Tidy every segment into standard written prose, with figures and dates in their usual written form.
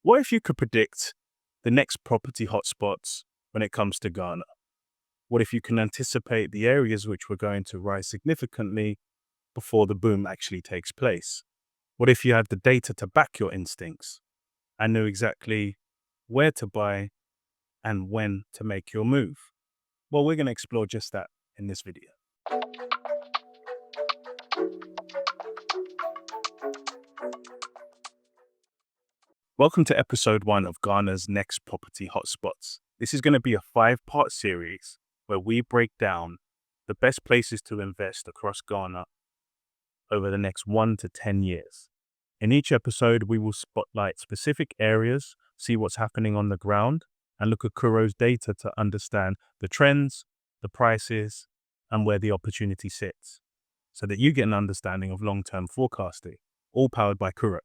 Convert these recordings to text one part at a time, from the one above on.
What if you could predict the next property hotspots when it comes to Ghana? What if you can anticipate the areas which were going to rise significantly before the boom actually takes place? What if you had the data to back your instincts and knew exactly where to buy and when to make your move? Well, we're going to explore just that in this video. Welcome to episode 1 of Ghana's Next Property Hotspots. This is going to be a 5-part series where we break down the best places to invest across Ghana over the next 1 to 10 years. In each episode, we will spotlight specific areas, see what's happening on the ground, and look at Kuro's data to understand the trends, the prices, and where the opportunity sits, so that you get an understanding of long-term forecasting, all powered by Kuro.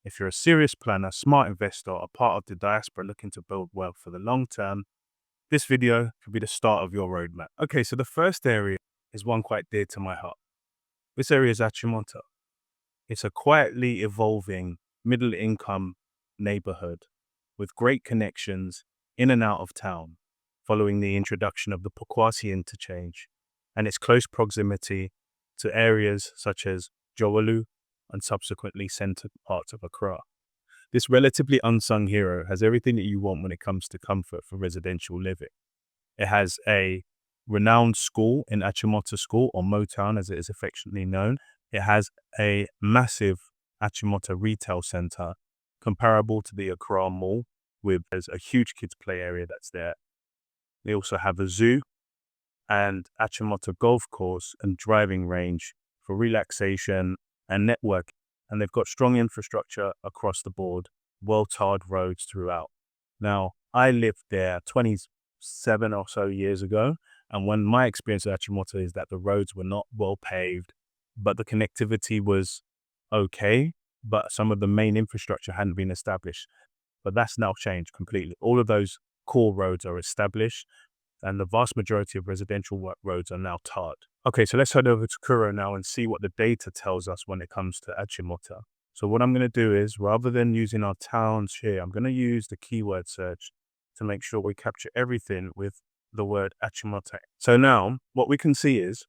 If you're a serious planner, smart investor, or part of the diaspora looking to build wealth for the long term, this video could be the start of your roadmap. Okay, so the first area is one quite dear to my heart. This area is Achimota. It's a quietly evolving middle-income neighborhood with great connections in and out of town following the introduction of the Pokwasi interchange and its close proximity to areas such as Jowalu and subsequently centered parts of Accra. This relatively unsung hero has everything that you want when it comes to comfort for residential living. It has a renowned school in Achimota School, or Motown as it is affectionately known. It has a massive Achimota retail center comparable to the Accra Mall, with there's a huge kids play area that's there. They also have a zoo and Achimota golf course and driving range for relaxation and network, and they've got strong infrastructure across the board, well-tarred roads throughout. Now, I lived there 27 or so years ago, and when my experience at Achimota is that the roads were not well paved, but the connectivity was okay, but some of the main infrastructure hadn't been established. But that's now changed completely. All of those core roads are established, and the vast majority of residential roads are now tarred. Okay, so let's head over to Kuro now and see what the data tells us when it comes to Achimota. So what I'm going to do is, rather than using our towns here, I'm going to use the keyword search to make sure we capture everything with the word Achimota. So now what we can see is,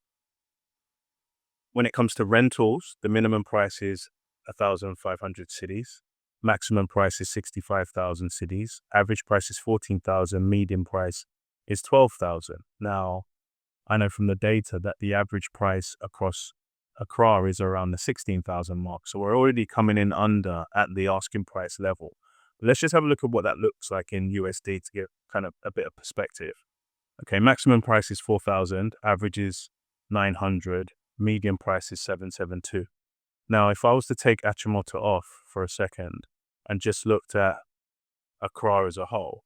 when it comes to rentals, the minimum price is 1,500 cedis. Maximum price is 65,000 cedis. Average price is 14,000. Median price is 12,000. Now, I know from the data that the average price across Accra is around the 16,000 mark. So we're already coming in under at the asking price level. But let's just have a look at what that looks like in USD to get kind of a bit of perspective. Okay, maximum price is 4,000. Average is 900. Median price is 772. Now, if I was to take Achimota off for a second and just looked at Accra as a whole,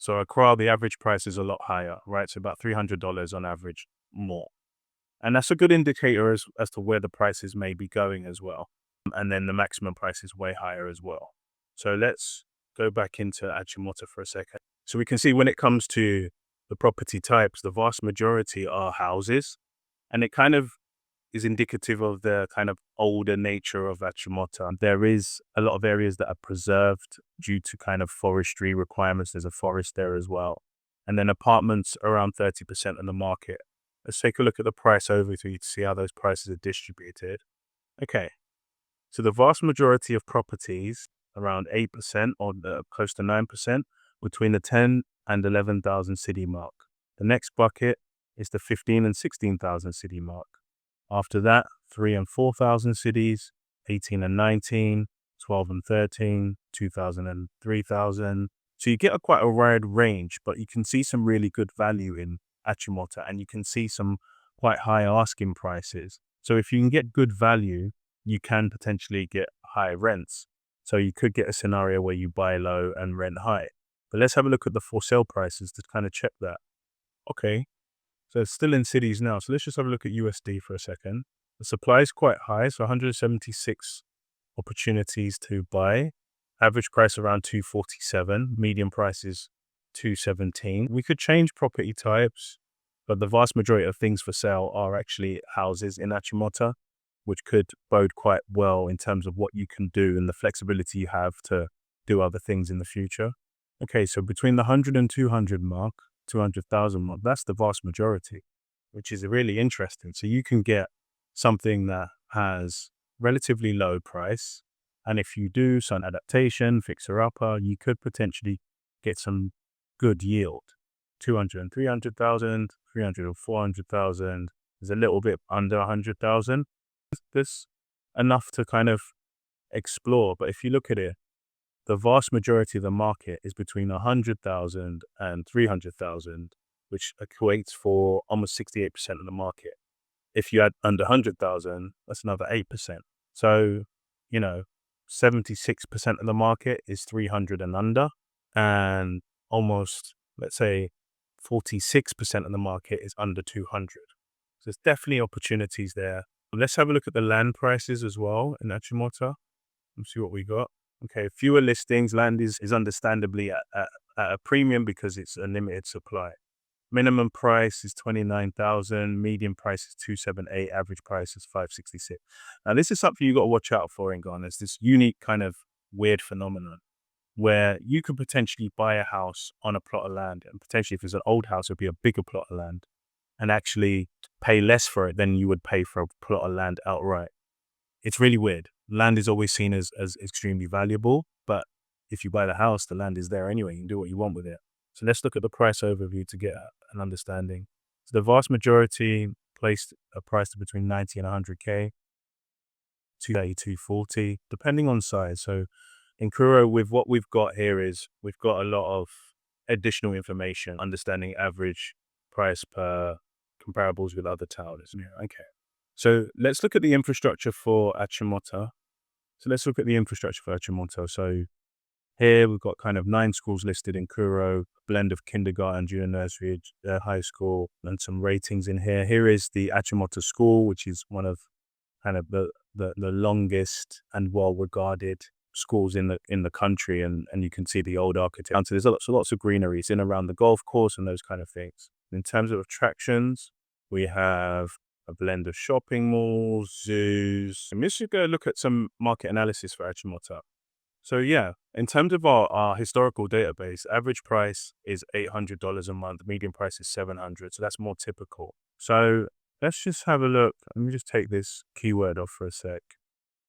so Accra, the average price is a lot higher, right? So about $300 on average more. And that's a good indicator as to where the prices may be going as well. And then the maximum price is way higher as well. So let's go back into Achimota for a second. So we can see when it comes to the property types, the vast majority are houses. And it kind of is indicative of the kind of older nature of Achimota. There is a lot of areas that are preserved due to kind of forestry requirements. There's a forest there as well. And then apartments around 30% of the market. Let's take a look at the price overview to see how those prices are distributed. Okay, so the vast majority of properties, around 8% or close to 9%, between the 10 and 11,000 cedi mark. The next bucket is the 15 and 16,000 cedi mark. After that, 3 and 4,000 cedis, 18 and 19, 12 and 13, 2,000 and 3,000. So you get quite a wide range, but you can see some really good value in Achimota, and you can see some quite high asking prices. So if you can get good value, you can potentially get high rents. So you could get a scenario where you buy low and rent high. But let's have a look at the for sale prices to kind of check that. Okay. So it's still in cities now. So let's just have a look at USD for a second. The supply is quite high, so 176 opportunities to buy. Average price around 247. Median price is 217. We could change property types, but the vast majority of things for sale are actually houses in Achimota, which could bode quite well in terms of what you can do and the flexibility you have to do other things in the future. Okay, so between the 100 and 200 mark, 200,000 mark, that's the vast majority, which is really interesting. So you can get something that has relatively low price. And if you do some adaptation, fixer upper, you could potentially get some good yield. 200 and 300,000, 300 and 400,000 is a little bit under 100,000. There's enough to kind of explore. But if you look at it, the vast majority of the market is between 100,000 and 300,000, which equates for almost 68% of the market. If you add under 100,000, that's another 8%. So, 76% of the market is 300 and under, and almost, let's say, 46% of the market is under 200. So there's definitely opportunities there. Let's have a look at the land prices as well in Achimota and see what we got. Okay, fewer listings. Land is understandably at a premium because it's a limited supply. Minimum price is 29,000. Median price is 278. Average price is 566. Now, this is something you got to watch out for in Ghana. It's this unique kind of weird phenomenon where you could potentially buy a house on a plot of land, and potentially if it's an old house, it'd be a bigger plot of land, and actually pay less for it than you would pay for a plot of land outright. It's really weird. Land is always seen as extremely valuable, but if you buy the house, the land is there anyway. You can do what you want with it. So let's look at the price overview to get an understanding. So the vast majority placed a price between 90 and 100K, 230, 240, depending on size. So in Kuro, with what we've got here is we've got a lot of additional information, understanding average price per comparables with other towns. Yeah, okay. So let's look at the infrastructure for Achimota. So here we've got kind of 9 schools listed in Kuro, blend of kindergarten, junior nursery, high school, and some ratings in here. Here is the Achimota School, which is one of kind of the longest and well-regarded schools in the country, and you can see the old architecture. So there's lots of greeneries in around the golf course and those kind of things. In terms of attractions, we have a blend of shopping malls, zoos. And let's just go look at some market analysis for Achimota. So yeah, in terms of our historical database, average price is $800 a month. Median price is $700. So that's more typical. So let's just have a look. Let me just take this keyword off for a sec.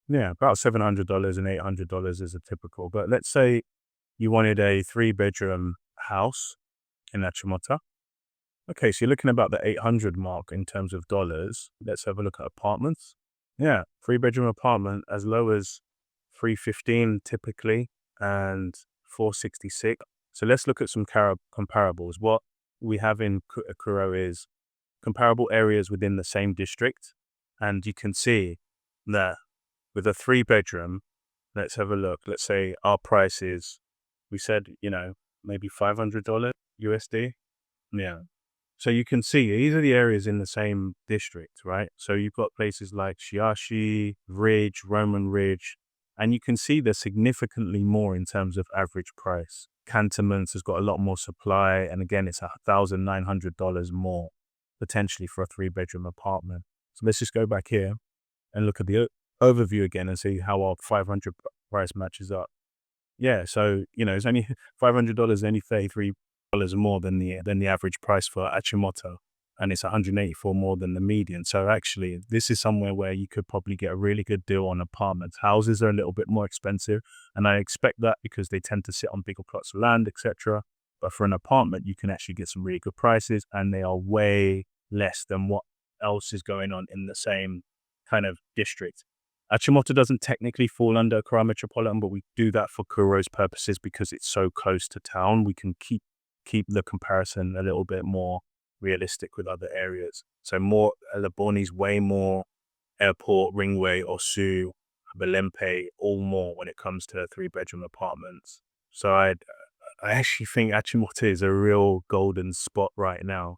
Yeah, about $700 and $800 is a typical. But let's say you wanted a 3-bedroom house in Achimota. Okay, so you're looking about the 800 mark in terms of dollars. Let's have a look at apartments. Yeah, 3-bedroom apartment as low as 315 typically and 466. So let's look at some comparables. What we have in Kuro is comparable areas within the same district. And you can see that with a 3-bedroom, let's have a look. Let's say our price is, we said, maybe $500 USD. Yeah. So you can see these are the areas in the same district, right? So you've got places like Shiashi, Ridge, Roman Ridge, and you can see they're significantly more in terms of average price. Cantonments has got a lot more supply, and again, it's $1,900 more potentially for a 3-bedroom apartment. So let's just go back here and look at the overview again and see how our 500 price matches up. Yeah, so it's only $500, only $33 more than the average price for Achimota, and it's $184 more than the median. So actually, this is somewhere where you could probably get a really good deal on apartments. Houses are a little bit more expensive, and I expect that because they tend to sit on bigger plots of land, etc. But for an apartment, you can actually get some really good prices, and they are way less than what else is going on in the same kind of district. Achimota doesn't technically fall under Accra Metropolitan, but we do that for Kuro's purposes because it's so close to town. We can keep the comparison a little bit more realistic with other areas. So more, Laboni's way more, Airport, Ringway, Osu, Belempe, all more when it comes to 3-bedroom apartments. So I actually think Achimota is a real golden spot right now,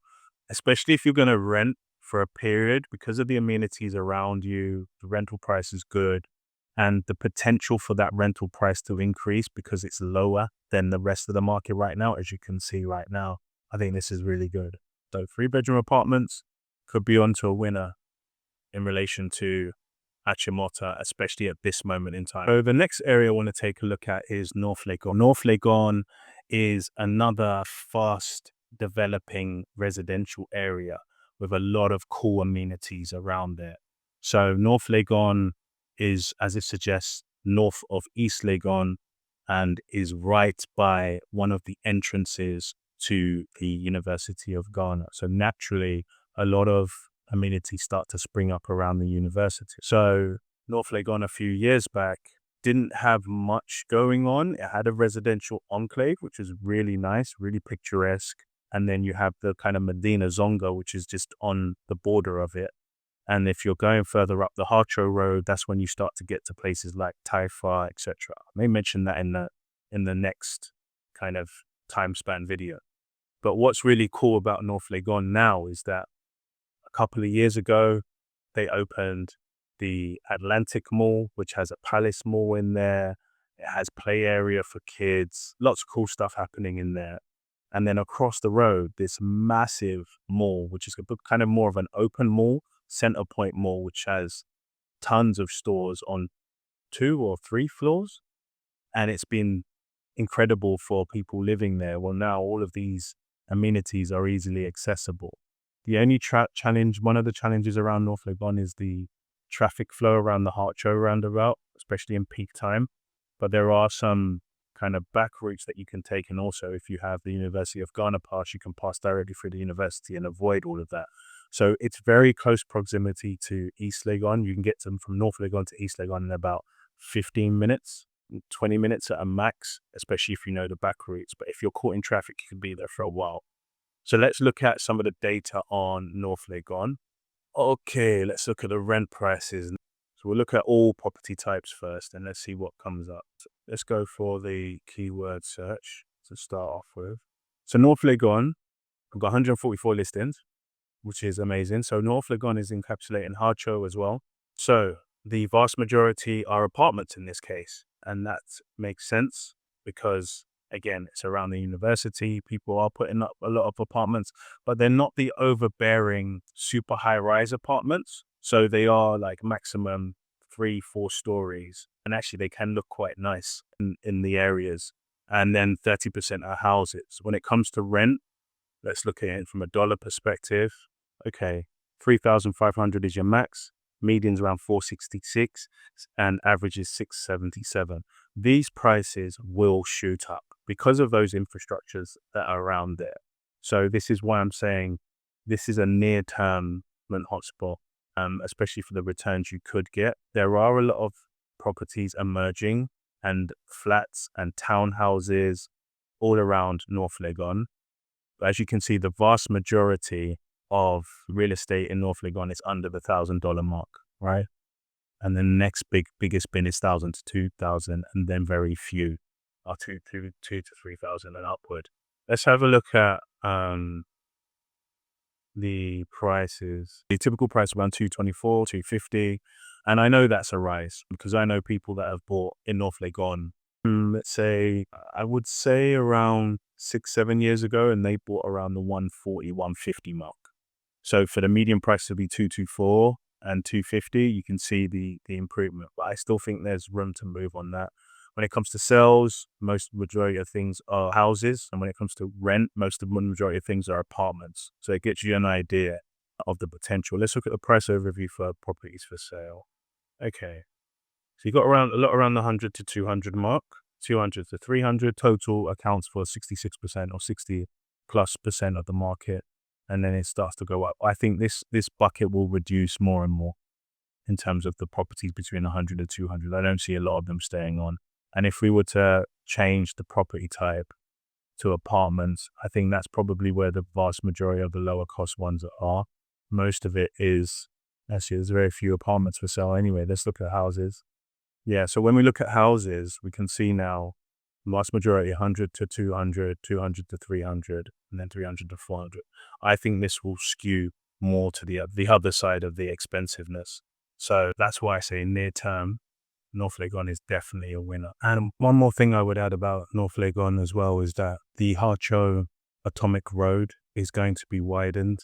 especially if you're going to rent for a period because of the amenities around you. The rental price is good, and the potential for that rental price to increase because it's lower than the rest of the market right now, as you can see right now. I think this is really good. So 3-bedroom apartments could be onto a winner in relation to Achimota, especially at this moment in time. So the next area I want to take a look at is North Legon. North Legon is another fast developing residential area with a lot of cool amenities around there. So North Legon is, as it suggests, north of East Legon and is right by one of the entrances to the University of Ghana. So naturally, a lot of amenities start to spring up around the university. So North Legon a few years back didn't have much going on. It had a residential enclave, which is really nice, really picturesque. And then you have the kind of Medina Zongo, which is just on the border of it. And if you're going further up the Harcho Road, that's when you start to get to places like Taifa, etc. I may mention that in the next kind of time span video. But what's really cool about North Legon now is that a couple of years ago, they opened the Atlantic Mall, which has a Palace Mall in there. It has play area for kids, lots of cool stuff happening in there. And then across the road, this massive mall, which is kind of more of an open mall, Center Point Mall, which has tons of stores on 2 or 3 floors. And it's been incredible for people living there. Well, now all of these amenities are easily accessible. The only challenge, one of the challenges around North Legon is the traffic flow around the Harcho roundabout, especially in peak time. But there are some kind of back routes that you can take. And also if you have the University of Ghana pass, you can pass directly through the university and avoid all of that. So it's very close proximity to East Legon. You can get them from North Legon to East Legon in about 15 minutes, 20 minutes at a max, especially if you know the back routes. But if you're caught in traffic, you could be there for a while. So let's look at some of the data on North Legon. Okay, let's look at the rent prices. So we'll look at all property types first and let's see what comes up. Let's go for the keyword search to start off with. So North Legon, we've got 144 listings, which is amazing. So North Legon is encapsulating Harcho as well. So the vast majority are apartments in this case. And that makes sense because, again, it's around the university. People are putting up a lot of apartments, but they're not the overbearing, super high-rise apartments. So they are like maximum 3-4 stories. And actually, they can look quite nice in the areas. And then 30% are houses. When it comes to rent, let's look at it from a dollar perspective. Okay, 3,500 is your max. Median's around 466 and average is 677. These prices will shoot up because of those infrastructures that are around there. So this is why I'm saying this is a near-term hotspot, especially for the returns you could get. There are a lot of properties emerging and flats and townhouses all around North Legon. But as you can see, the vast majority of real estate in North Legon is under the $1,000 mark, right? And the next biggest bin is 1,000 to 2,000, and then very few are 2 to 3,000 and upward. Let's have a look at the prices. The typical price around 224, 250, and I know that's a rise because I know people that have bought in North Legon. Let's say I would say around 6-7 years ago, and they bought around the 140, 150 mark. So for the median price to be 224 and 250, you can see the improvement. But I still think there's room to move on that. When it comes to sales, majority of things are houses. And when it comes to rent, majority of things are apartments. So it gets you an idea of the potential. Let's look at the price overview for properties for sale. Okay. So you got a lot around the 100 to 200 mark. 200 to 300 total accounts for 66% or 60+% of the market. And then it starts to go up. I think this bucket will reduce more and more in terms of the properties between 100 and 200. I don't see a lot of them staying on. And if we were to change the property type to apartments, I think that's probably where the vast majority of the lower cost ones are. Most of it is, actually, there's very few apartments for sale anyway. Let's look at houses. Yeah, so when we look at houses, we can see now vast majority 100 to 200, 200 to 300, and then 300 to 400. I think this will skew more to the other side of the expensiveness. So that's why I say near term, North Legon is definitely a winner. And one more thing I would add about North Legon as well is that the Harcho Atomic Road is going to be widened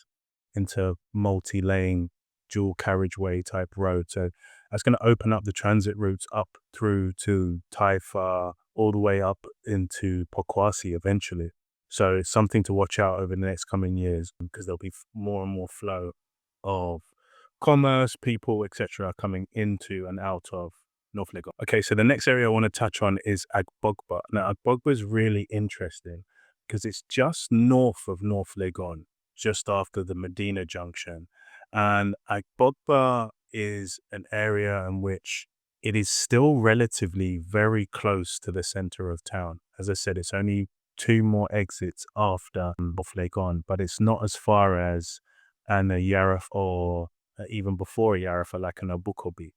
into multi-lane dual carriageway type road. So That's going to open up the transit routes up through to Taifa, all the way up into Pokwasi eventually. So it's something to watch out over the next coming years, because there'll be more and more flow of commerce, people, etc., coming into and out of North Legon. Okay, so the next area I want to touch on is Agbogba. Now, Agbogba is really interesting because it's just north of North Legon, just after the Medina Junction. And Agbogba is an area in which it is still relatively very close to the center of town. As I said, it's only two more exits after North Legon, but it's not as far as an Yarif, or even before Yarif, like an Abukobi.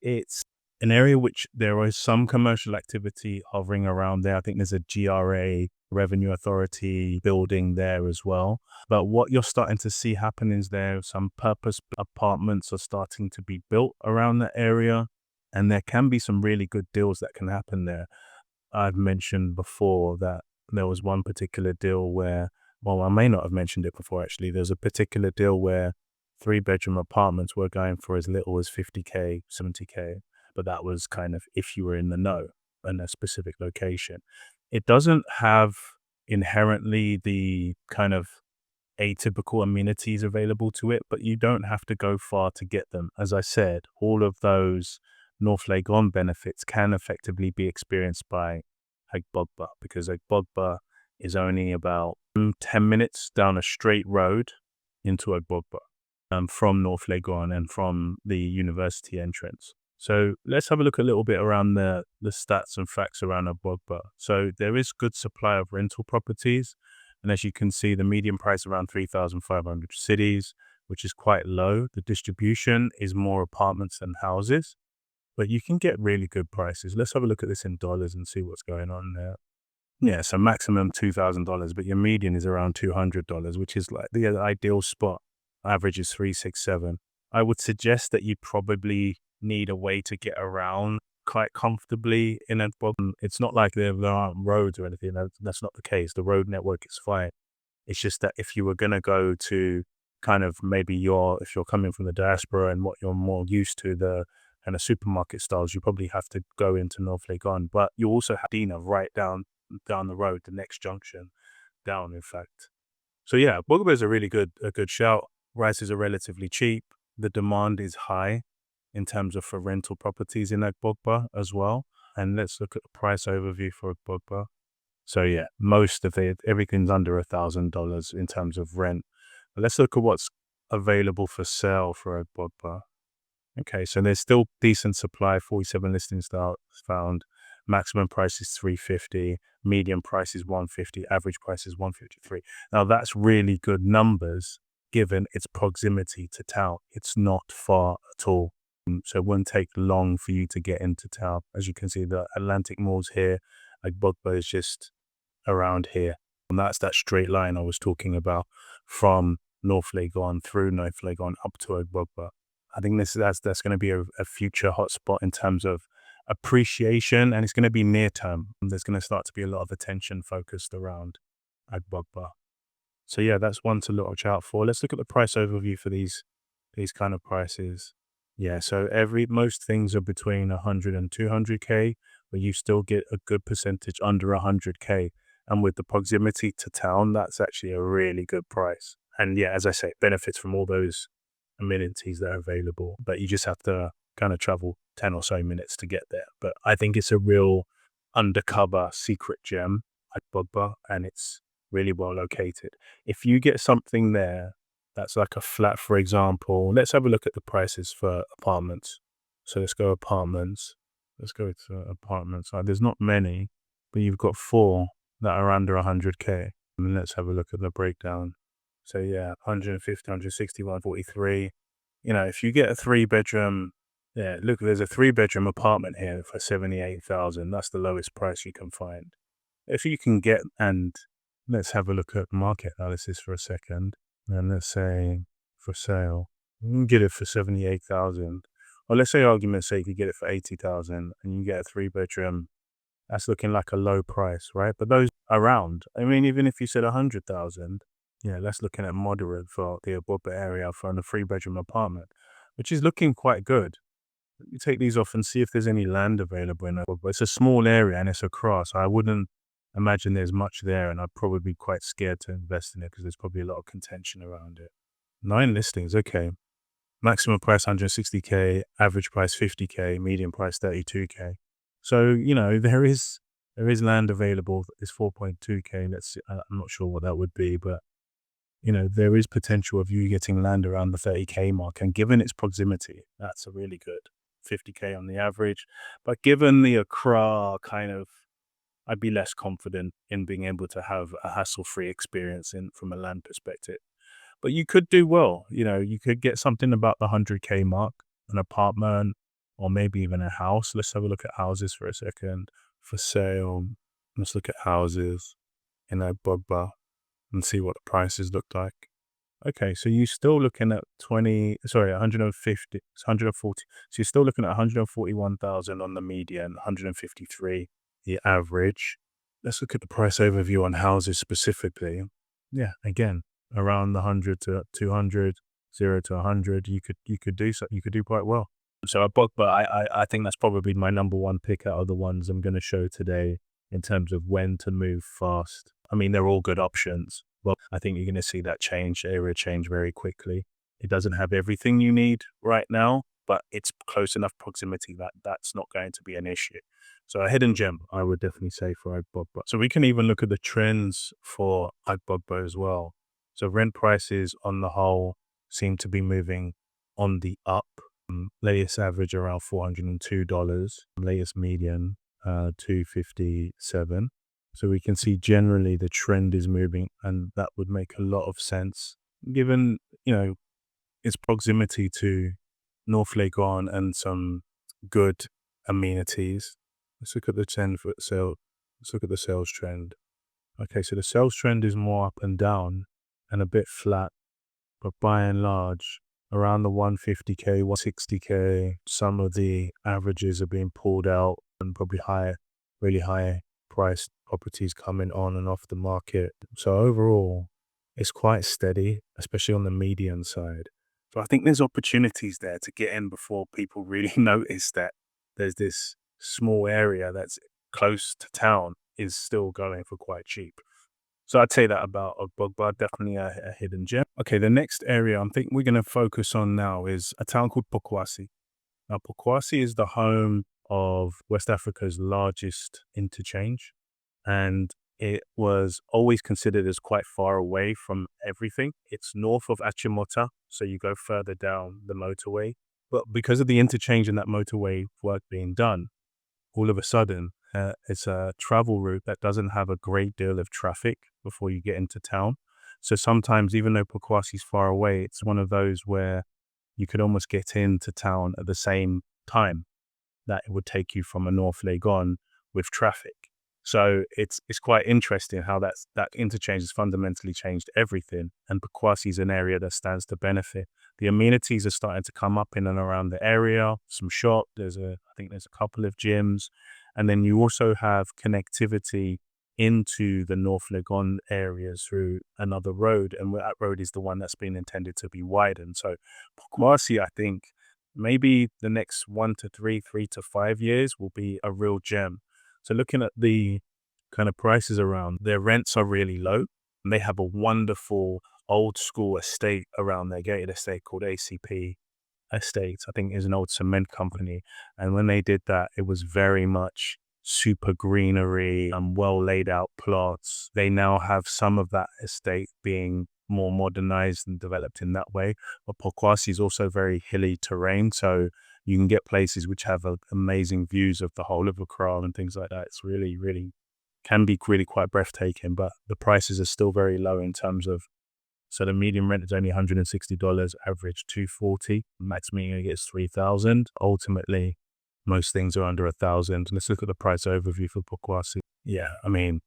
It's an area which there is some commercial activity hovering around there. I think there's a GRA, Revenue Authority building there as well. But what you're starting to see happen is there some purpose apartments are starting to be built around the area, and there can be some really good deals that can happen there. I've mentioned before that there was one particular deal where, well, I may not have mentioned it before actually. There's a particular deal where 3-bedroom apartments were going for as little as 50K, 70K, but that was kind of if you were in the know in a specific location. It doesn't have inherently the kind of atypical amenities available to it, but you don't have to go far to get them. As I said, all of those North Legon benefits can effectively be experienced by Agbogba, because Agbogba is only about 10 minutes down a straight road into Agbogba from North Legon and from the university entrance. So let's have a look a little bit around the stats and facts around Agbogba. So there is good supply of rental properties. And as you can see, the median price around 3,500 cities, which is quite low. The distribution is more apartments than houses, but you can get really good prices. Let's have a look at this in dollars and see what's going on there. Yeah, so maximum $2,000, but your median is around $200, which is like the ideal spot. Average is 367. I would suggest that you probably need a way to get around quite comfortably in a problem. It's not like there aren't roads or anything. That's not the case. The road network is fine. It's just that if you were going to go to kind of maybe if you're coming from the diaspora and what you're more used to, the kind of supermarket styles, you probably have to go into North Legon. But you also have Dina right down the road, the next junction down, in fact. So yeah, Bogba is a good shout. Prices are relatively cheap. The demand is high in terms of for rental properties in Agbogba as well. And let's look at the price overview for Agbogba. So yeah, most of it, everything's under $1,000 in terms of rent. But let's look at what's available for sale for Agbogba. Okay, so there's still decent supply, 47 listings found. Maximum price is 350, median price is 150, average price is 153. Now that's really good numbers given its proximity to town. It's not far at all. So it wouldn't take long for you to get into town. As you can see, the Atlantic Mall's here. Agbogba is just around here. And that's that straight line I was talking about from North Legon through North Legon up to Agbogba. I think that's going to be a future hotspot in terms of appreciation, and it's going to be near term. There's going to start to be a lot of attention focused around Agbogba. So yeah, that's one to watch out for. Let's look at the price overview for these kind of prices. Yeah, so most things are between 100 and 200K, but you still get a good percentage under 100K. And with the proximity to town, that's actually a really good price. And yeah, as I say, benefits from all those amenities that are available, but you just have to kind of travel 10 or so minutes to get there. But I think it's a real undercover secret gem at Bugba, and it's really well located. If you get something there that's like a flat, for example, let's have a look at the prices for apartments. So let's go apartments. Let's go to apartments. There's not many, but you've got 4 that are under 100K. And let's have a look at the breakdown. So yeah, 150, 160, 143. You know, if you get a 3-bedroom, yeah, look, there's a 3-bedroom apartment here for 78,000. That's the lowest price you can find. If you can get, and let's have a look at market analysis for a second. And let's say for sale, you can get it for 78,000. Or let's say, argument's sake, you get it for 80,000 and you get a 3-bedroom. That's looking like a low price, right? But those around, I mean, even if you said 100,000, yeah, that's looking at moderate for the Agbogba area for a 3-bedroom apartment, which is looking quite good. Let me take these off and see if there's any land available in Accra. But it's a small area and it's Accra, so I wouldn't imagine there's much there, and I'd probably be quite scared to invest in it because there's probably a lot of contention around it. 9 listings, okay. Maximum price 160K, average price 50K, median price 32K. So, there is land available. It's 4.2K. Let's see, I'm not sure what that would be, but there is potential of you getting land around the 30K mark. And given its proximity, that's a really good 50K on the average. But given the Accra I'd be less confident in being able to have a hassle-free experience from a land perspective. But you could do well. You could get something about the 100K mark, an apartment, or maybe even a house. Let's have a look at houses for a second. For sale, let's look at houses in Agbogba and see what the prices look like. Okay, so you're still looking at 150, 140. So you're still looking at 141,000 on the median, 153 the average. Let's look at the price overview on houses specifically. Yeah, again, around the 100 to 200, 0 to 100, you could do quite well. So I think that's probably my number one pick out of the ones I'm going to show today in terms of when to move fast. I mean, they're all good options. Well, I think you're going to see that area change very quickly. It doesn't have everything you need right now, but it's close enough proximity that that's not going to be an issue. So a hidden gem, I would definitely say, for Agbogbo. So we can even look at the trends for Agbogbo as well. So rent prices on the whole seem to be moving on the up. Latest average around $402. Latest median, $257. So we can see generally the trend is moving, and that would make a lot of sense given, its proximity to North Legon and some good amenities. Let's look at the trend for sale. Let's look at the sales trend. Okay, so the sales trend is more up and down and a bit flat, but by and large, around the 150K, 160K, some of the averages are being pulled out and probably really high priced properties coming on and off the market. So overall, it's quite steady, especially on the median side. So I think there's opportunities there to get in before people really notice that there's this small area that's close to town is still going for quite cheap. So I'd say that about Agbogbo, definitely a hidden gem. Okay, the next area I think we're going to focus on now is a town called Pokwasi. Now, Pokwasi is the home of West Africa's largest interchange, and it was always considered as quite far away from everything. It's north of Achimota, so you go further down the motorway. But because of the interchange and that motorway work being done, all of a sudden, it's a travel route that doesn't have a great deal of traffic before you get into town. So sometimes, even though Pokwasi's far away, it's one of those where you could almost get into town at the same time that it would take you from a North Legon with traffic. So it's quite interesting how that interchange has fundamentally changed everything, and Pokwasi is an area that stands to benefit. The amenities are starting to come up in and around the area. Some shop, I think there's a couple of gyms, and then you also have connectivity into the North Legon areas through another road, and that road is the one that's been intended to be widened. So Pokwasi, I think, maybe the next 1 to 3 to 5 years will be a real gem. So looking at the kind of prices around, their rents are really low, and they have a wonderful old school estate around their gated estate called ACP Estates. I think is an old cement company. And when they did that, it was very much super greenery and well laid out plots. They now have some of that estate being more modernized and developed in that way. But Pokwasi is also very hilly terrain, so you can get places which have amazing views of the whole of Accra and things like that. It's really, really can be really quite breathtaking, but the prices are still very low in terms of, so the median rent is only $160, average $240, max meaning it's $3,000. Ultimately, most things are under $1,000. Let's look at the price overview for Pokwasi. Yeah, I mean,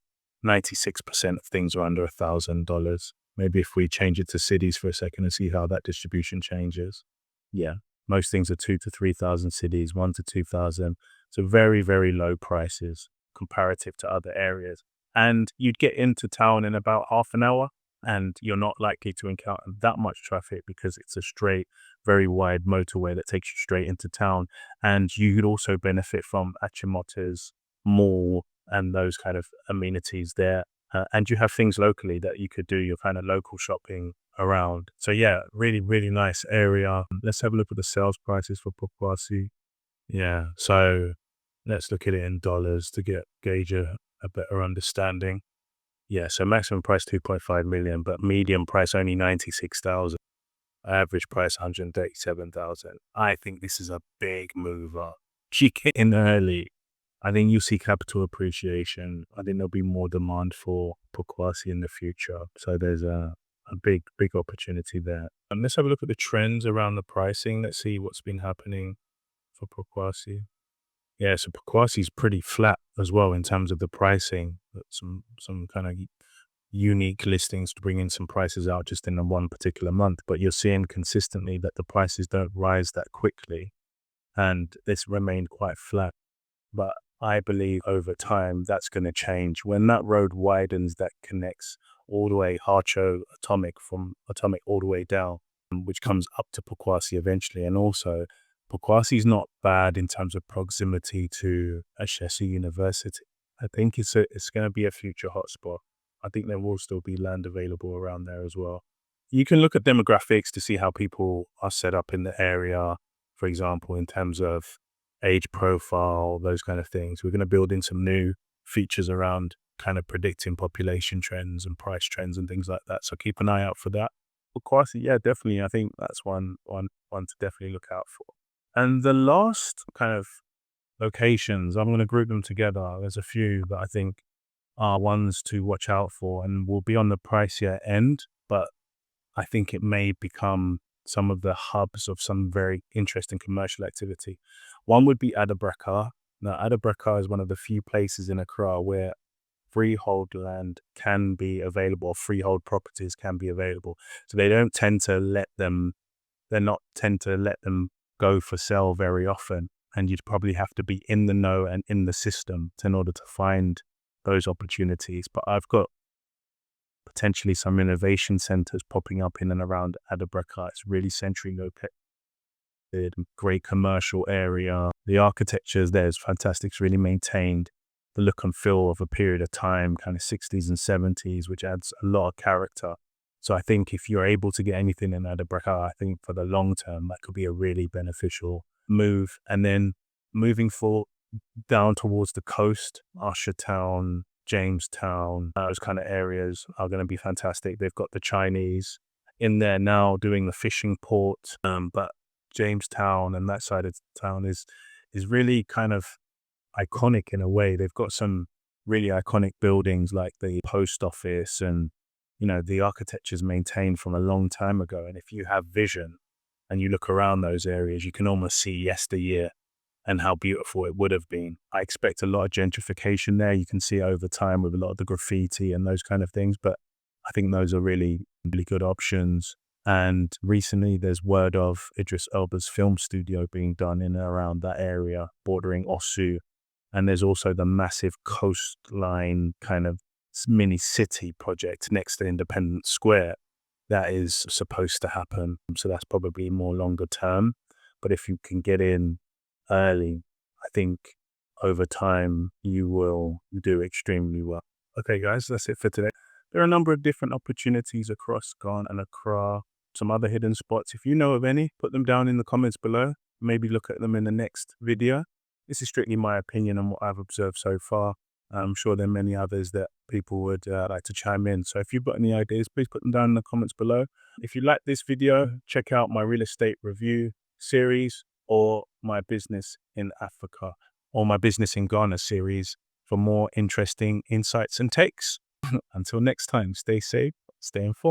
96% of things are under $1,000. Maybe if we change it to cities for a second and see how that distribution changes. Yeah, most things are 2,000 to 3,000 cities, 1,000 to 2,000. So very, very low prices comparative to other areas. And you'd get into town in about half an hour and you're not likely to encounter that much traffic because it's a straight, very wide motorway that takes you straight into town. And you could also benefit from Achimotte's mall and those kind of amenities there. And you have things locally that you could do your kind of local shopping around. So yeah, really, really nice area. Let's have a look at the sales prices for Pokwasi. Yeah, so let's look at it in dollars to gauge a better understanding. Yeah, so maximum price 2.5 million, but median price only 96,000. Average price 137,000. I think this is a big mover. You get in early. I think you'll see capital appreciation. I think there'll be more demand for Pokwasi in the future. So there's a big, big opportunity there. And let's have a look at the trends around the pricing. Let's see what's been happening for Pokwasi. Yeah, so Pokwasi is pretty flat as well in terms of the pricing. Some kind of unique listings to bring in some prices out just in the one particular month, but you're seeing consistently that the prices don't rise that quickly, and it's remained quite flat. But I believe over time that's going to change. When that road widens that connects all the way Harcho Atomic from Atomic all the way down, which comes up to Pokwasi eventually, and also Pokwasi is not bad in terms of proximity to Ashesi University. I think it's going to be a future hotspot. I think there will still be land available around there as well. You can look at demographics to see how people are set up in the area, for example, in terms of age profile, those kind of things. We're going to build in some new features around kind of predicting population trends and price trends and things like that. So keep an eye out for that. Pokwasi, yeah, definitely. I think that's one to definitely look out for. And the last kind of locations, I'm going to group them together. There's a few that I think are ones to watch out for and will be on the pricier end, but I think it may become some of the hubs of some very interesting commercial activity. One would be Adabraka. Now, Adabraka is one of the few places in Accra where freehold land can be available, or freehold properties can be available. So they don't tend to let them, go for sale very often. And you'd probably have to be in the know and in the system in order to find those opportunities. But I've got potentially some innovation centers popping up in and around Adabraka. It's really centrally located, great commercial area. The architecture there is fantastic. It's really maintained the look and feel of a period of time, kind of 60s and 70s, which adds a lot of character. So I think if you're able to get anything in Adabraka, I think for the long term, that could be a really beneficial move. And then moving forward down towards the coast, Ushertown, Jamestown, those kind of areas are going to be fantastic. They've got the Chinese in there now doing the fishing port, but Jamestown and that side of town is really kind of iconic in a way. They've got some really iconic buildings like the post office, and the architecture's maintained from a long time ago. And if you have vision and you look around those areas, you can almost see yesteryear and how beautiful it would have been. I expect a lot of gentrification there. You can see over time with a lot of the graffiti and those kind of things, but I think those are really, really good options. And recently there's word of Idris Elba's film studio being done in and around that area, bordering Osu. And there's also the massive coastline kind of mini city project next to Independence Square that is supposed to happen. So that's probably more longer term. But if you can get in early, I think over time you will do extremely well. Okay, guys, that's it for today. There are a number of different opportunities across Ghana and Accra, some other hidden spots. If you know of any, put them down in the comments below. Maybe look at them in the next video. This is strictly my opinion on what I've observed so far. I'm sure there are many others that people would like to chime in. So if you've got any ideas, please put them down in the comments below. If you like this video, check out my real estate review series or my business in Africa or my business in Ghana series for more interesting insights and takes. Until next time, stay safe, stay informed.